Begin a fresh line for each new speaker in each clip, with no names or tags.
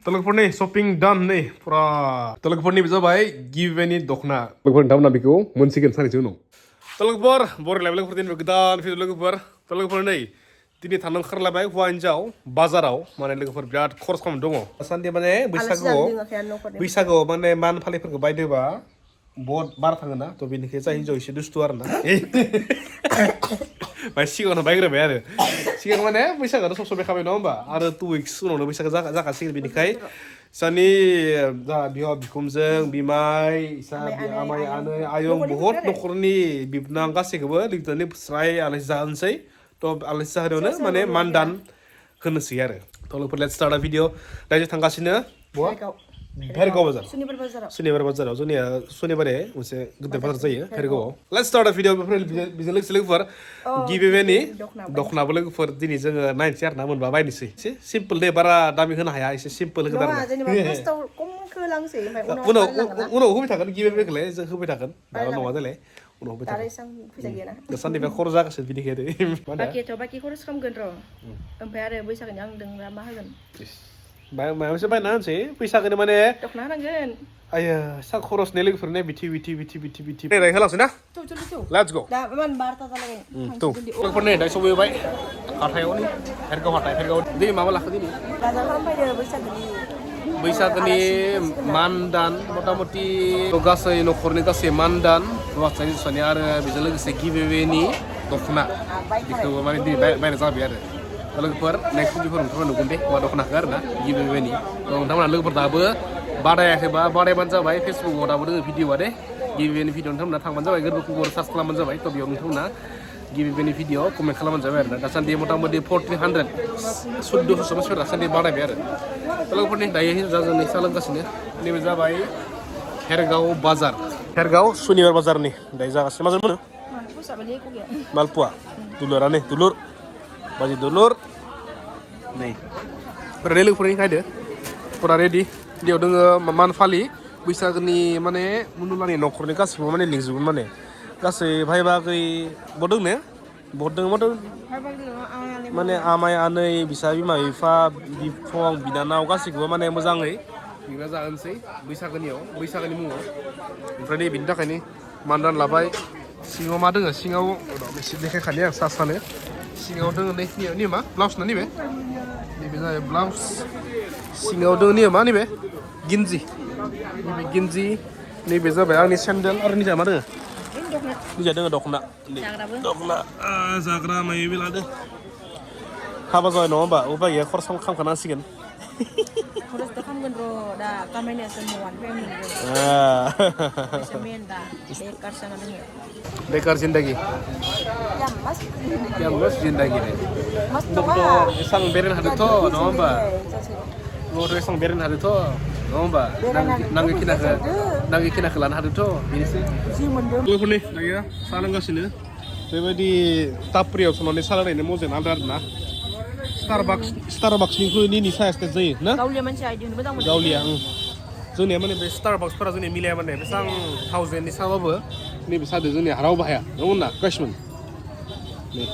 Telekporni shopping done nih, pura. Telekporni bisa baik give any dokna. Telekpor tahu nabi ko, monsikin sana cuno. Telekpor, bor level portin begitan, video telekpor. Telekpor nih, tini tanam kerla baik wanjau, bazarau, mana telekpor biar kors kamu dongo. Sandi mana, bisa go, mana man paling pergi baik deh ba. Bot bar thangna, to bini kesa hinjo isi dustuar na. Masih kono baik rebe ada. Siang mana bisa kan so bekabe nomba. Ada 2 weeks uno bisa zaka sih bini kai. Sani da biho bikumzeng bimai sa bi amai ane ayong buhot nokurni bibnang kasih kebe litani serai alisa ansai to alisa hadona mana mandan kena siar. Tolong let's start a video. Dari tangkasina buah. Pergo bazar. Sunibar bazar. Sunibar है उसे गुद्दे bazar चाहिए Pergo. Let's start a video before business select for give away ni dokna boleh for dini jeng 9 share namun babai ni sih. Simple deh bara dami kena ya isi simple kita. Uno hubi takkan give away kele jeng hubi takkan. Dalam nama tu le. Uno hubi takkan. Kesan dia korza kesan bini kede.
Baki korus kamu gendro. Sampai ada bisa kenyang dengan ramah kan.
Bayang mesti bayang nanti, bisa kene mana?
Dokna nangen.
Ayah, sak khoros nelik furne biti. Nih, rai halas na? Let's go.
Dah, man barta talaga.
Tuh, furne dai sobo bay. Athai oni, herga. Di mama lah kini.
Bazar sampai dia
Bisa kini mandan, motamoti togasai no khorne kasih mandan. Luas tadi sanyar bisa lagi segi giveaway ni dokna. Itu mana di bayar sabi ada. Kalau per next video pun teman nukunde, waduh kena karena giveaway ni. Kalau teman lalu pertama, badai banca baik Facebook wadah bodoh video ada, giveaway ni video teman datang banca baik, gerbu kubur subscribe banca baik, tapi orang teman giveaway ni video komen kalau banca baik, dasar dia motamodi 1400, sudah sama sudah dasar dia badai biar. Kalau per ni daya ini jalan ni salam kasih ni bisa baik, Hergau Bazar, Hergau Sunibar Bazar ni, daya jaga sih macam mana? Malpua, tulur aneh, tulur. Baju dulur, nih, berdelu puri ada, pura ready, dia udah man fali, bisa kini mana menulani nokor ni kas, mana link juga mana, kas bhai bagi bodong ne, bodong, mana amai ane bisa bima ifa bifong binanau kas juga mana muzang bisa jangan sih, bisa kini mu, berarti binda kini, mandan labai, singo madeng, singo, mesti dekat kali yang sasane. Singaw dengan ni mah blouse ni be, ni bisa blouse. Singaw dengan ni mah ni be, ginzi, ni bisa bayang ni sandal, orang ni sama deh. Ni jadi dengan dokna, zagra mai bil ada. Apa kau nombak, ubah ya korang kam kanan sih kan?
Korus tu kamu gendro, dah kami ni semua family. Semen dah, bekar sana ni.
Bekar zindagi. Mas zindagi ni.
Mas tu
sang berin hadu to, nomba. Lo sang berin hadu to, nomba. Nangi kina kelan hadu to, ini sih. Lo pun ni, lagi ya, salang kasih ni. Jadi taprio sono ni salah ni mozen andar na. Starbucks ni saya stay zai, na?
Gaulia macam idea, betul betul.
Gaulia, zuni mana be Starbucks pernah zuni milih mana, besang 1000 ni sama apa? Ni bisa ada zuni harau bahaya, na, Kashmir. Ni,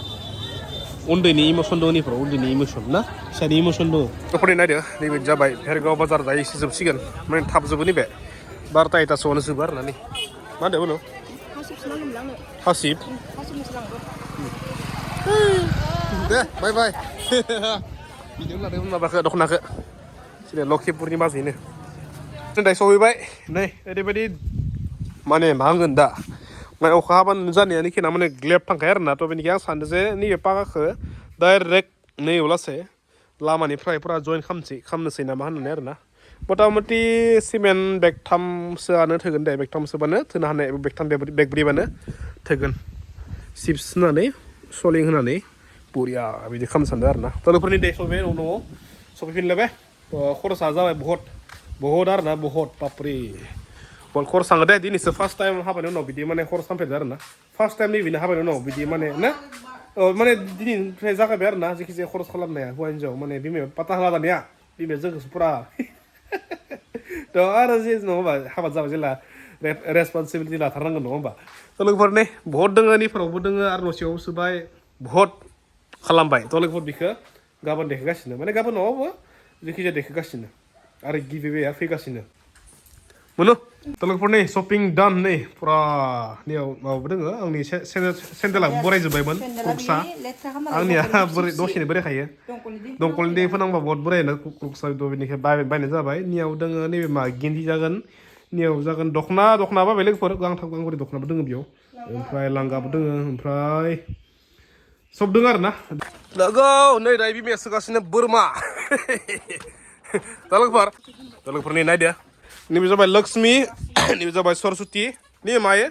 undi ni emotion do ni pro, undi ni emotion, na? Saya ni emotion do. Apa ni ada? Ni berjabai, Hergau Bazar dah isi subsidian, mana thap zubu ni be, barta itu soal subar nani, mana boleh? Hasib. Deh, bye. Video lah, dia pun nak dokna ke. Sini Lokhi Purnima sini. Sini dah sobi baik. Nih, everybody mana mangan dah. Mai okaban zani ni kena mana glep tang kair na to bini yang sande se ni apa ke direct ni ulas se lama ni pura join kamna se nama han ner na. Motamoti simen bag tham se ane thegen dai bag tham se bana thena hane bag tham bag bri bana thegen. Sips na ne soling na ne. Puria, अभी देखम संदर ना तो लोग पर नहीं देखो बे उन्हों सोपी फिन लेबे तो खोर साजा है बहुत डर ना बहुत पापरी बोल खोर संग दे दिन इस फर्स्ट टाइम हाँ बने उन्हों विधि मने खोर संपे डर ना फर्स्ट टाइम नहीं विना हाँ बने उन्हों विधि मने ना मने दिन फ्रेजा का बेर ना जिसे खोर स्कॉलम नया हुआ इंजो मने भी में पता हला दनिया भी में जग सुपरा तो आर चीज नो बा हाँ बजाव जिला रेस्पॉन्सिबिलिटी ला थरंग नो बा तो लोग पर नहीं बहुत डंगा नहीं फरोग बहुत डंगा आर नोशियो सुबाई बहुत खालामबाय तलेकफोर बिखो गाबोन देखागासिनो माने गाबोन न'आवबो जेखिजाया देखागासिनो आरो गिभअवेआ फैगासिनो मोनो लोगोफोरनि शपिं डान नै फुरा नियाव माबाबो दोङो आंनि सेन्देला बोरायजोब्बायमोन क्रुक्सआ आंनिया बोरै दसेनो बोरायखायो दंकलनि दै फोनांबा बहुत बोरायनो क्रुक्सआ बेनिखाय बायनाय जाबाय नियाव दोङो नैबे मा गिन्दी जागोन नियाव जागोन दख'ना बाबाय लोगोफोर गांथाम गांब्रै दख'नाबो दोङो बेयाव ओमफ्राय लांगाबो दोङो ओमफ्राय सब दोङो आरोना लोगो नै दायो बिमाया सोगासिनो बोरमा दा लोगोफोर नै नायदो नैबे जाबाय लक्ष्मी नैबे जाबाय सरस्वती नैबे मायो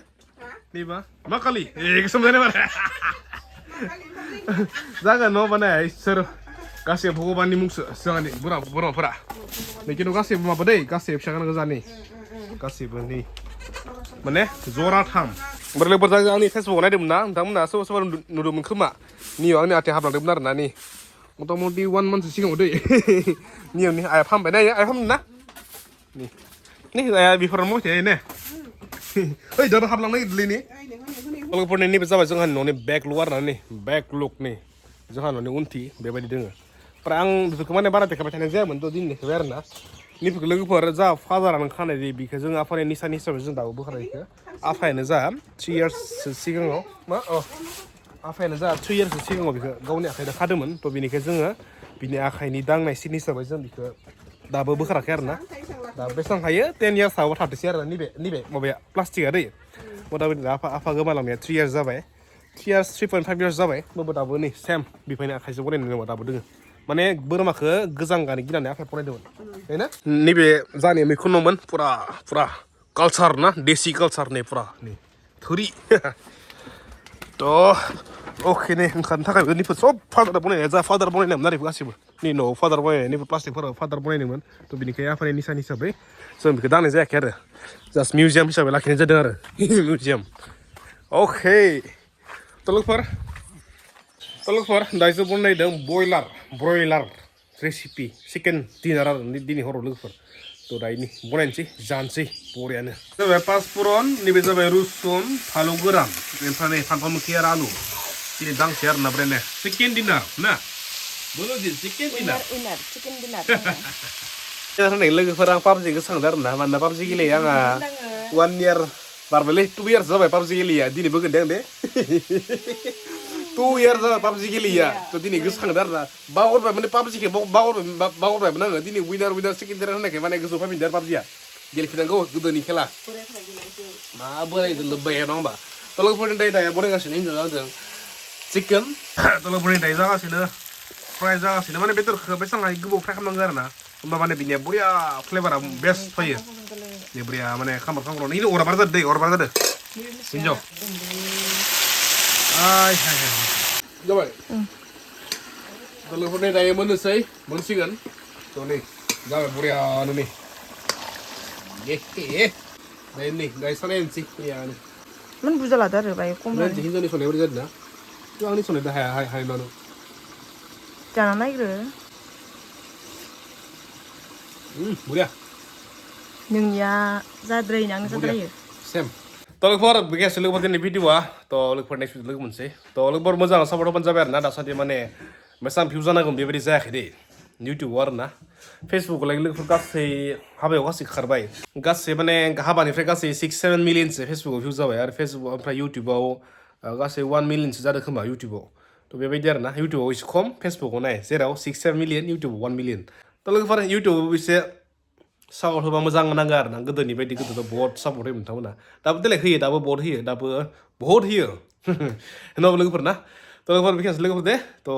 नैबा मा कालि गोसोम जानाय बारा जागोन न' माने इसोर गासैबो भगबाननि मुंसो जोंहानि बोरमाफोरा नै खिन्थु गासैबो माबा दै गासैबो फिसा गोनां गोजा नै गासैबो नै माने जराथाम ओमफ्राय लोगोफोर आंनि फेसबुकआव नायदोंमोन ना नोंथांमोना सोरबा नुदोंमोन खोमा नियाव आंनि आथिं हाबलांदोंमोन आरोना नै मथा मथि 1 मान्थसो सिगाङाव दै नियाव नि आइया फानबाय ना आइया फानदों ना नै आइया बेफोराव मथे ने ओइ दादा हाबलांनाय गिदिरलै नि लोगोफोरनि नैबे जाबाय जोंहानि न'नि बेक लुक आरोना नै बेक लुक नै जोंहा न'नि उनथि बेबायदि दोङो ओमफ्राय आं बेफोरखौ माने बारा देखायबाय थानाय जायामोन थ' दिनै देखायबाय आरोना नैफोरखौ लोगोफोर जा फादारानो खानाय जायो बेखौ जों आफानि निसानि हिसाबै जों दाबो बोखारनायखौ आफायानो जा 3 इयार्ससो सिगाङाव मा आफायानो जा 3 इयार्ससो सिगाङाव बेखौ गावनि आखाइजों खादोंमोन थ' बेनिखाय जोङो बिनि आखाइनि दांनाय सिन हिसाबै जों बेखौ दाबो बोखाराखै आरोना दा बेसेबां हायो 10 इयार्सआवबो थाथोंसै आरोना नैबे माबाया प्लास्टिकआ दै मथा मथि आफा गोमालांनाया 3 इयार्स जाबाय 3 इयार्स 3.5 इयार्स जाबाय होमबाबो दाबो नै सेम बिफायनि आखाइजों बनायनाय नङा दाबो दोङो माने बोरमाखौ गोजां गानि गिनानै आखाइ बनायदोंमोन बेनो नैबे जानि मैखुन न'मोन फुरा कालचार ना देसि कालचार नै फुरा नै थोरि थ' अके नै ओंखारनो थाखाय नैफोर सब फादार बनायनाया जा फादार बनायनायमोन आरो गासिबो नै न'आव फादार बनायनाय नैबे प्लास्टिकफोराव फादार बनायदोंमोन थ' बेनिखाय आफानि निसानि हिसाबै जों बेखौ दांनाय जायाखै आरो जास्ट मिउजियाम हिसाबै लाखिनाय जादों आरो मिउजियाम अके थ' लोगोफोर दायो जों बनायदों ब्रयलार रेसिपि चिकेन डिनार आरो दिनै हराव लोगोफोर थ' दायो बनायनोसै जानोसै बरियानो जाबाय पासफुरन नैबे जाबाय रुसुन फालौ गोरान ओमफ्राय नै फान्थाव मोखि आरो आलु दिनै दांसै आरो ना ब्रेने चिकेन डिनार ना बोलो दिन चिकेन डिनार होननाय लोगोफोर आं पाबजि गोसोखांदों आरो ना मानोना पाबजि गेलेयो आंहा 1 इयार बारबायलै 2 इयार्स जाबाय पाबजि गेलेया दिनै बोगोन दे 2 इयार्स जाबाय पाबजि गेलेया थ' दिनै गोसोखांदों आरो ना बावगारबाय माने पाबजिखौ बावगारबायमोन आङो दिनै विनार चिकेन डिनार होननायखाय माने गोसोआव फैफिनदों आरो पाबजिया गेलेफिनांगौ गोदोनि खेला मा बोरायजों लोब्बाय नङा होमबा थ' लोगोफोरनि दायो बनायगासिनो हिन्जाव आंजों चिकेन थ' लोगोफोरनि दायो जागासिनो फ्राय जागासिनो माने बेदरखौ बेसेबां हायो गोबाव फ्राय खालामनांगौ आरो ना होमबा माने बिनिया बरिया फ्लेभारा बेस्ट फैयो बे बरिया माने खामर नै अरबार जादों दै अरबार जादों हिन्जाव जाबाय थ' लोगोफोरनि दायो मोनसिगोन थ' नै जाबाय बरियानो नै नै दायो सानायनोसै बरियानो
मन बुरजा लादो आरो बाय खम
हिन्जावनि संनाया बोरै जादों ना थ' आंनि संनायखौ हाया मानो
जाना नायग्रो
बरिया
नोंनिया जाद्रायो आंना जाद्रायो
सेम थ' लोगोफोर बेखिनियासो लोगोफोर दिनै भिडिअआ थ' लोगोफोर नेक्स्ट भिडिअ लोगो मोनसै थ' लोगोफोर मोजां सापर्ट होबानो जाबाय आरो ना दासान्दि माने बेसेबां भिउ जानांगौ बेबायदि जायाखै दै इउटुबाव आरो ना फेसबुकआव लोगोफोर गासै हाबायाव गासै खारबाय गासै माने हाबानिफ्राय गासै 6-7 मिलियनसो फेसबुकआव भिउ जाबाय आरो फेसबुक ओमफ्राय इउटुबाव गासै 1 मिलियनसो जादों खोमा इउटुबाव थ' बेबायदि आरो ना इउटुबाव एसे खम फेसबुकआव नाय जेराव 6-7 मिलियन इउटुबाव 1 मिलियन थ' लोगोफोर इउटुबाव एसे सापर्ट होबा मोजां नांगौ आरो ना गोदोनि बायदि गोदोथ' बहुत सापर्ट होयो नोंथांमोना दाबो देलाय होयो दाबो बहुत होयो होनाबो लोगोफोर ना थ' लोगोफोर बेखिनियासो लोगोफोर दे थ'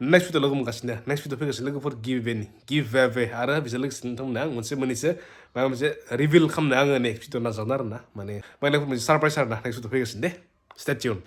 नेक्स्ट भिडिअ लोगो मोनगासिनो नेक्स्ट भिडिअ फैगासिनो लोगोफोर गिभ एवे आरो बेजों लोगोसे नोंथांमोना आं मोननैसो माबा मोनसे रिभिल खालामनो आङो नेक्स्ट भिडिअ नाजावनो आरो ना माने लोगोफोर मोनसे सारप्राइज आरो ना नेक्स्ट भिडिअ फैगासिनो दे स्टे टिउन